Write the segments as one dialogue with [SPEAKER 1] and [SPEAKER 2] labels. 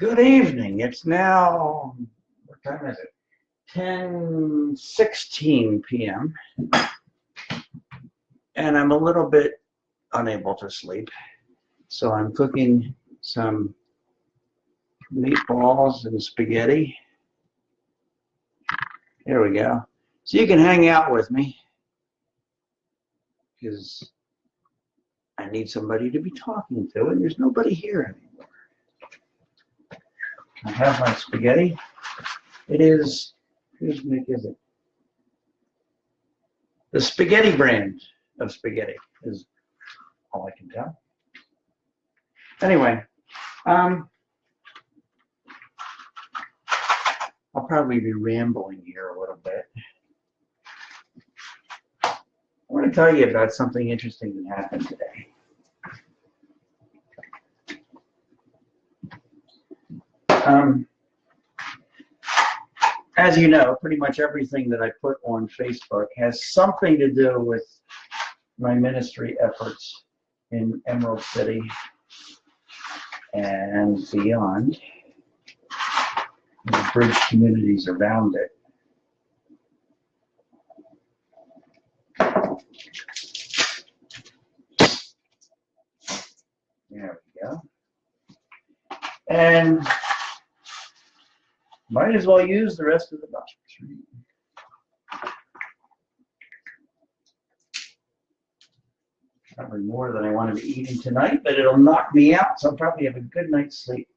[SPEAKER 1] Good evening. It's now, what time is it? 10:16 p.m. And I'm a little bit unable to sleep. So I'm cooking some meatballs and spaghetti. There we go. So you can hang out with me because I need somebody to be talking to, and there's nobody here anymore. I have my spaghetti. It is, whose make is it? The Spaghetti brand of spaghetti is all I can tell. Anyway, I'll probably be rambling here a little bit. I want to tell you about something interesting that happened today. As you know, pretty much everything that I put on Facebook has something to do with my ministry efforts in Emerald City and beyond, the bridge communities around it. There we go. And might as well use the rest of the box. Probably more than I wanted to eat tonight, but it'll knock me out, so I'll probably have a good night's sleep.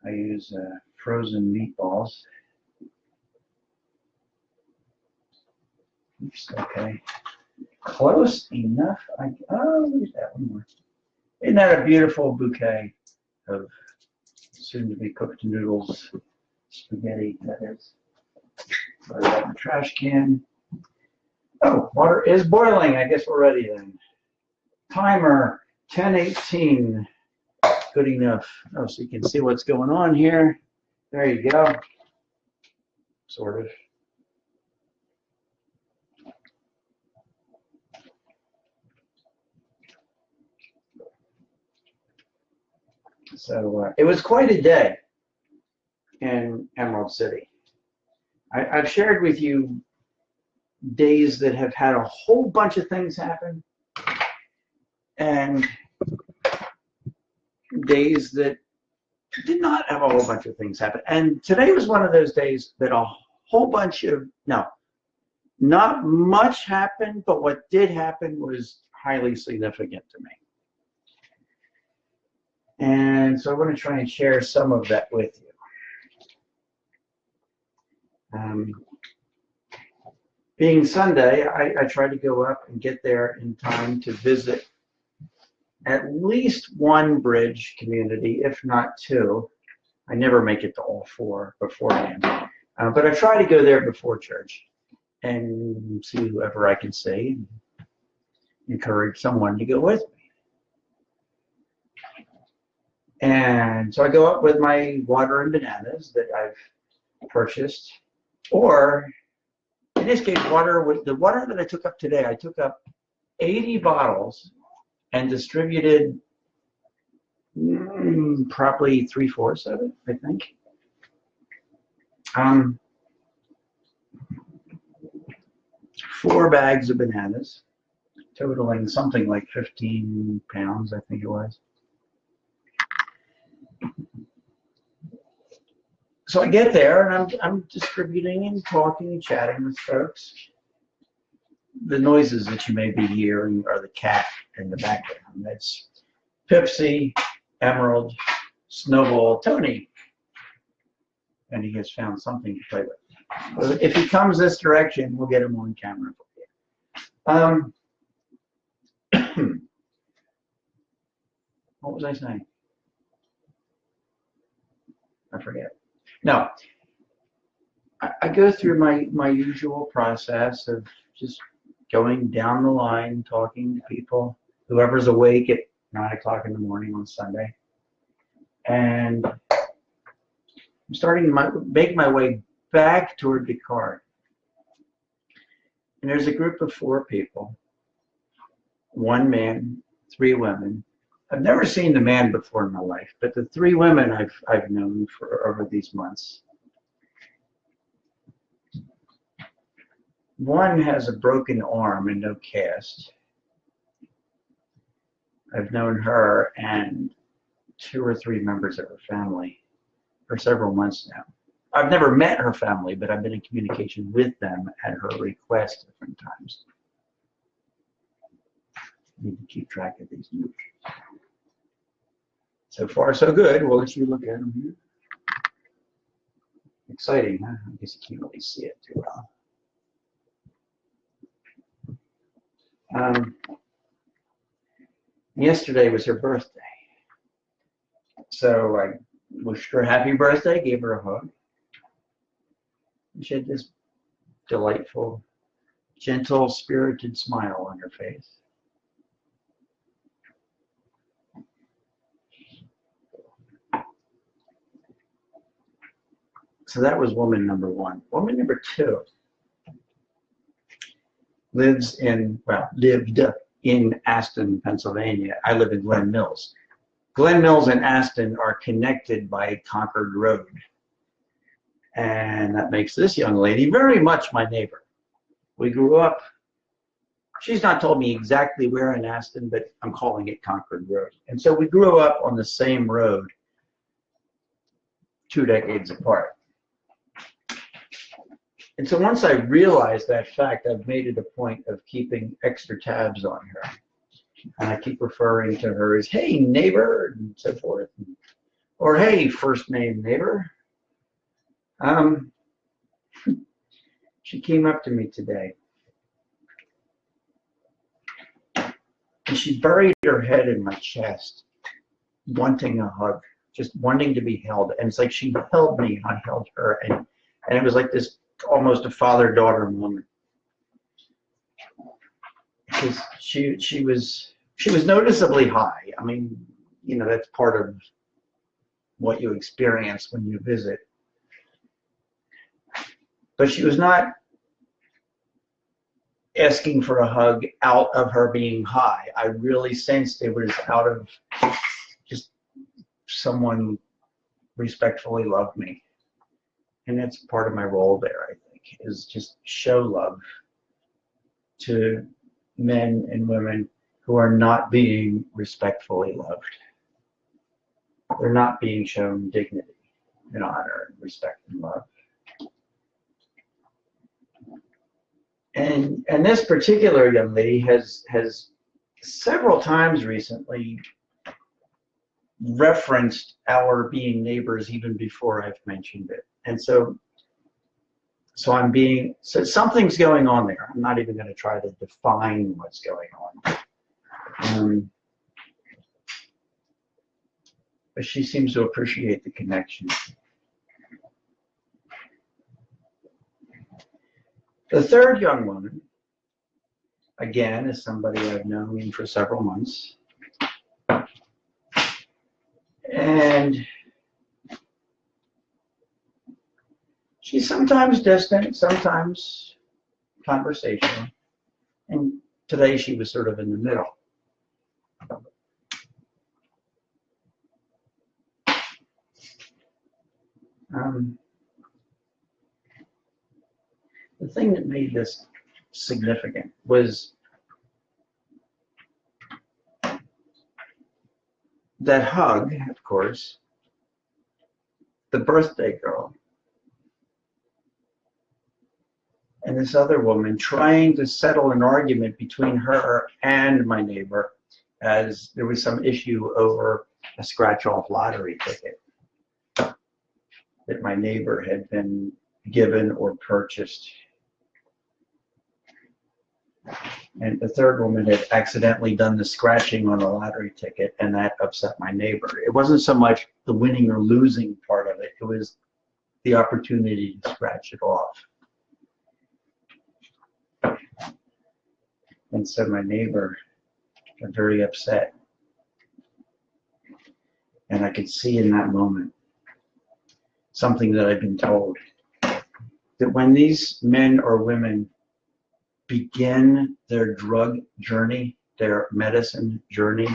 [SPEAKER 1] I use frozen meatballs. Oops, okay. Close enough. Oh, look at that one more. Isn't that a beautiful bouquet of soon-to-be cooked noodles, spaghetti, that is. Put it in the trash can. Oh, water is boiling. I guess we're ready then. Timer, 10:18. Good enough. Oh, so you can see what's going on here. There you go. Sort of. So it was quite a day in Emerald City. I've shared with you days that have had a whole bunch of things happen and days that did not have a whole bunch of things happen. And today was one of those days that a whole bunch of, no, not much happened, but what did happen was highly significant to me. And so I want to try and share some of that with you. Being Sunday, I try to go up and get there in time to visit at least one bridge community, if not two. I never make it to all four beforehand. But I try to go there before church and see whoever I can see and encourage someone to go with me. And so I go up with my water and bananas that I've purchased, or in this case, the water that I took up today, I took up 80 bottles and distributed probably 3/4 of it, I think. 4 bags of bananas, totaling something like 15 pounds, I think it was. So I get there and I'm distributing and talking and chatting with folks. The noises that you may be hearing are the cat in the background. That's Pipsy, Emerald, Snowball, Tony. And he has found something to play with. So if he comes this direction, we'll get him on camera for you. What was I saying? I forget. No, I go through my usual process of just going down the line, talking to people, whoever's awake at 9 o'clock in the morning on Sunday. And I'm starting to make my way back toward the car. And there's a group of 4 people, 1 man, 3 women, I've never seen the man before in my life, but the three women I've known for over these months. One has a broken arm and no cast. I've known her and 2 or 3 members of her family for several months now. I've never met her family, but I've been in communication with them at her request different times. I need to keep track of these moves. So far, so good. We'll let you look at them here. Exciting, huh? I guess you can't really see it too well. Yesterday was her birthday. So I wished her a happy birthday, gave her a hug. She had this delightful, gentle, spirited smile on her face. So that was woman number 1. Woman number 2 lived in Aston, Pennsylvania. I live in Glen Mills. Glen Mills and Aston are connected by Concord Road. And that makes this young lady very much my neighbor. We grew up, she's not told me exactly where in Aston, but I'm calling it Concord Road. And so we grew up on the same road 2 decades apart. And so once I realized that fact, I've made it a point of keeping extra tabs on her. And I keep referring to her as, hey, neighbor, and so forth. Or, hey, first name neighbor. She came up to me today. And she buried her head in my chest, wanting a hug, just wanting to be held. And it's like she held me and I held her. And it was like this almost a father-daughter moment. Because she was noticeably high. I mean, you know, that's part of what you experience when you visit. But she was not asking for a hug out of her being high. I really sensed it was out of just someone respectfully loved me. And that's part of my role there, I think, is just show love to men and women who are not being respectfully loved. They're not being shown dignity and honor and respect and love. And this particular young lady has several times recently referenced our being neighbors even before I've mentioned it. And so something's going on there. I'm not even going to try to define what's going on. But she seems to appreciate the connection. The third young woman, again, is somebody I've known for several months. And she's sometimes distant, sometimes conversational. And today she was sort of in the middle. The thing that made this significant was that hug, of course, the birthday girl, and this other woman trying to settle an argument between her and my neighbor as there was some issue over a scratch-off lottery ticket that my neighbor had been given or purchased. And the third woman had accidentally done the scratching on the lottery ticket, and that upset my neighbor. It wasn't so much the winning or losing part of it, it was the opportunity to scratch it off. And so my neighbor got very upset. And I could see in that moment something that I've been told, that when these men or women begin their drug journey, their medicine journey,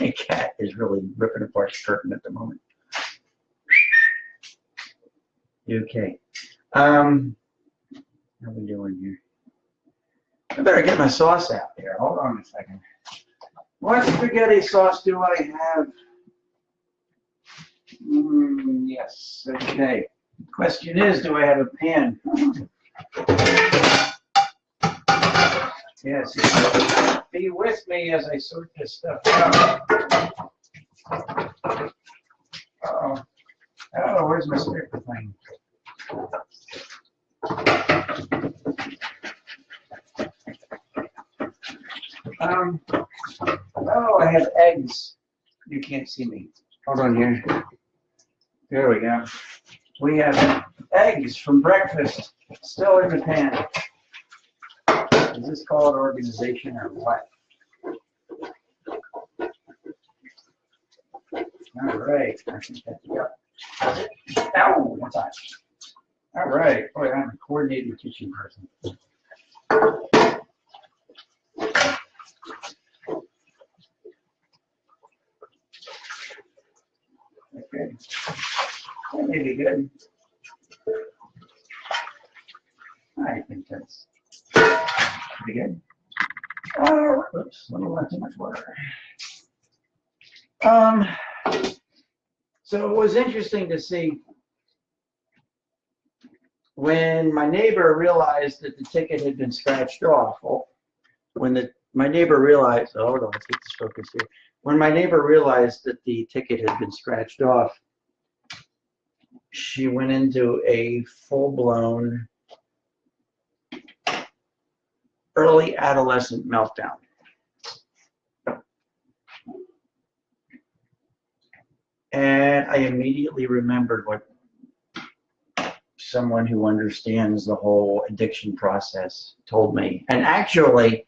[SPEAKER 1] My cat is really ripping apart the curtain at the moment. Okay. How are we doing here? I better get my sauce out here. Hold on a second. What spaghetti sauce do I have? Yes. Okay. Question is, do I have a pan? Yes. Be with me as I sort this stuff out. Uh-oh. Oh, where's my sticker thing? Oh, I have eggs. You can't see me. Hold on here. There we go. We have eggs from breakfast still in the pan. Is this called organization or what? All right. I think that's yep. Ow, one time. All right. Boy, I'm a coordinated kitchen person. Okay. That may be good. I think that's pretty good. Oops, a little too much water. So it was interesting to see when my neighbor realized that the ticket had been scratched off. My neighbor realized, hold on, let's get this focus here. When my neighbor realized that the ticket had been scratched off, she went into a full-blown early adolescent meltdown. And I immediately remembered what someone who understands the whole addiction process told me. And actually,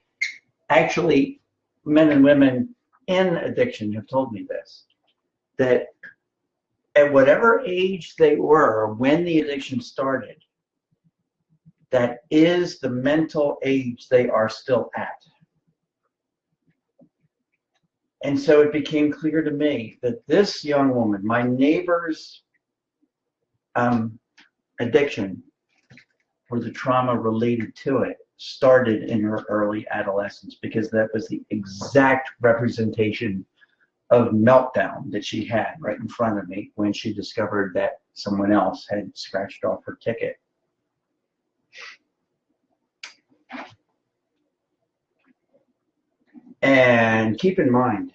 [SPEAKER 1] men and women in addiction have told me this, that at whatever age they were when the addiction started, that is the mental age they are still at. And so it became clear to me that this young woman, my neighbor's addiction, or the trauma related to it, started in her early adolescence, because that was the exact representation of meltdown that she had right in front of me when she discovered that someone else had scratched off her ticket. And keep in mind,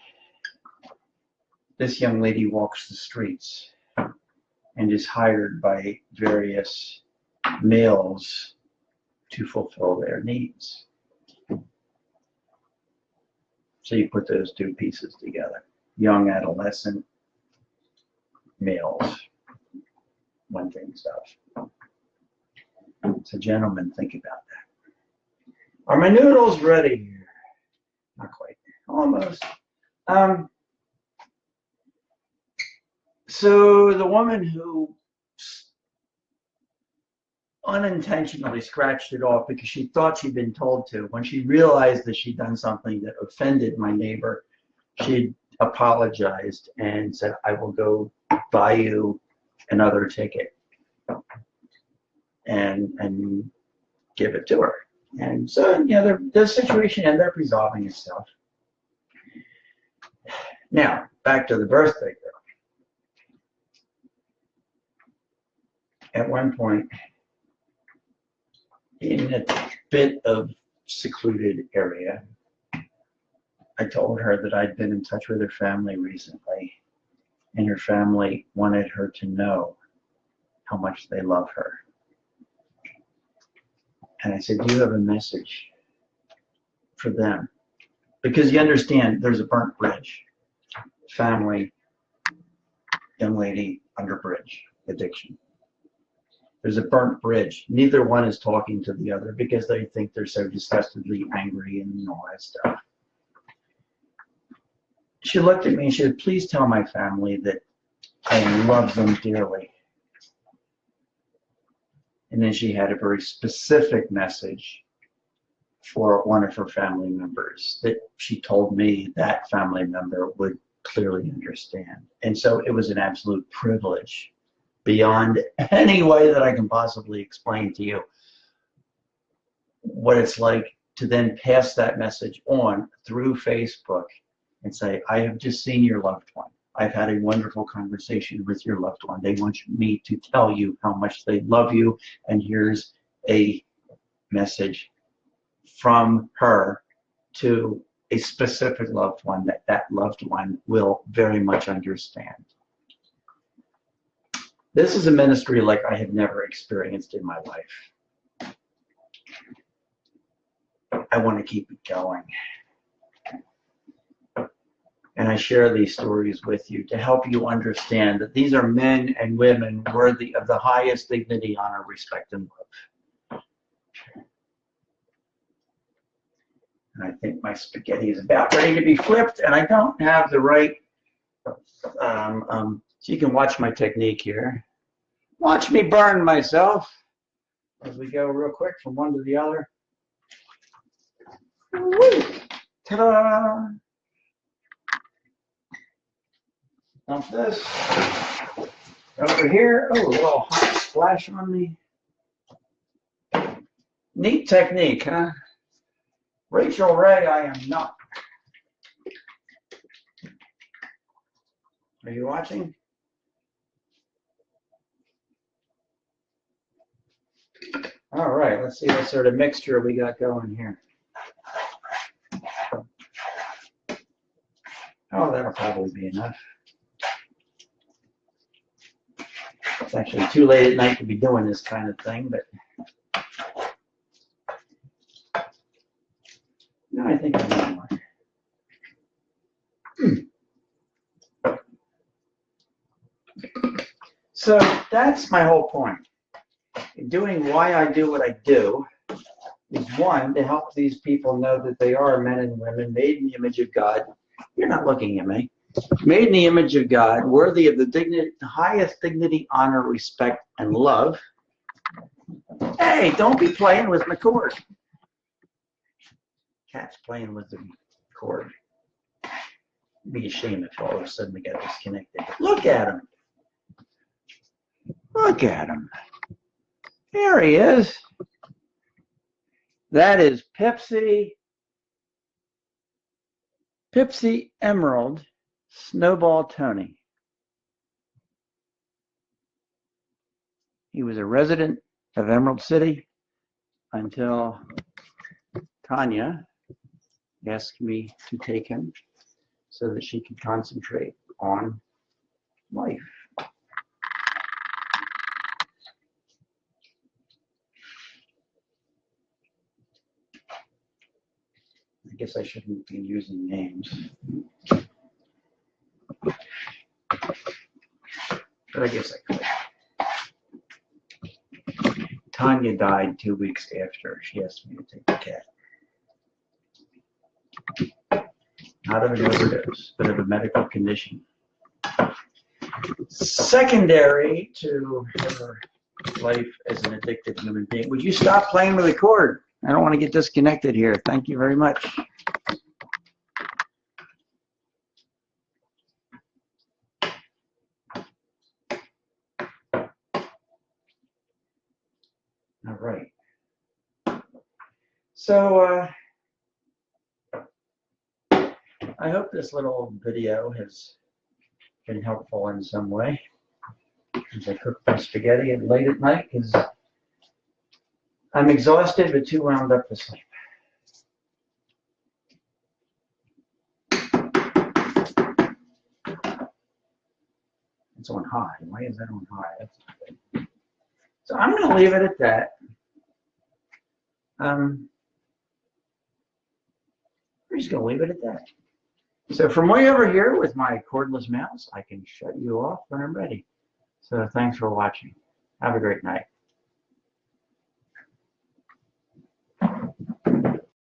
[SPEAKER 1] this young lady walks the streets and is hired by various males to fulfill their needs. So you put those two pieces together. Young adolescent males wanting stuff. So gentlemen, think about that. Are my noodles ready here? Not quite. Almost. So the woman who unintentionally scratched it off because she thought she'd been told to, when she realized that she'd done something that offended my neighbor, she apologized and said, I will go buy you another ticket and give it to her. And so, the situation ended up resolving itself. Now, back to the birthday girl. At one point, in a bit of secluded area, I told her that I'd been in touch with her family recently, and her family wanted her to know how much they love her. And I said, do you have a message for them? Because you understand, there's a burnt bridge. Family, young lady, under bridge, addiction. There's a burnt bridge. Neither one is talking to the other because they think they're so disgustedly angry and all that stuff. She looked at me and she said, please tell my family that I love them dearly. And then she had a very specific message for one of her family members that she told me that family member would clearly understand. And so it was an absolute privilege beyond any way that I can possibly explain to you what it's like to then pass that message on through Facebook and say, I have just seen your loved one. I've had a wonderful conversation with your loved one. They want me to tell you how much they love you, and here's a message from her to a specific loved one that that loved one will very much understand. This is a ministry like I have never experienced in my life. I want to keep it going. And I share these stories with you to help you understand that these are men and women worthy of the highest dignity, honor, respect, and love. And I think my spaghetti is about ready to be flipped, and I don't have the right, so you can watch my technique here. Watch me burn myself as we go real quick from one to the other. Woo! Ta-da! Dump this over here. Oh, a little hot splash on me. Neat technique, huh? Rachel Ray, I am not. Are you watching? All right, let's see what sort of mixture we got going here. Oh, that'll probably be enough. It's actually too late at night to be doing this kind of thing, but no, I think I need more. So that's my whole point. In doing why I do what I do is, one, to help these people know that they are men and women made in the image of God. You're not looking at me. Made in the image of God, worthy of the dignity, the highest dignity, honor, respect, and love. Hey, don't be playing with my cord. Cat's playing with the cord. It'd be a shame if all of a sudden we got disconnected. Look at him. Look at him. There he is. That is Pepsi Emerald Snowball Tony. He was a resident of Emerald City until Tanya asked me to take him so that she could concentrate on life. I guess I shouldn't be using names. But I guess I could. Tanya died 2 weeks after she asked me to take the cat. Not of an overdose, but of a medical condition. Secondary to her life as an addicted human being. Would you stop playing with the cord? I don't want to get disconnected here. Thank you very much. All right. So I hope this little video has been helpful in some way as I cook my spaghetti late at night, because I'm exhausted but too wound up to sleep. It's on high. Why is that on high? That's not good. So I'm going to leave it at that. We're just going to leave it at that. So from way over here with my cordless mouse, I can shut you off when I'm ready. So thanks for watching. Have a great night.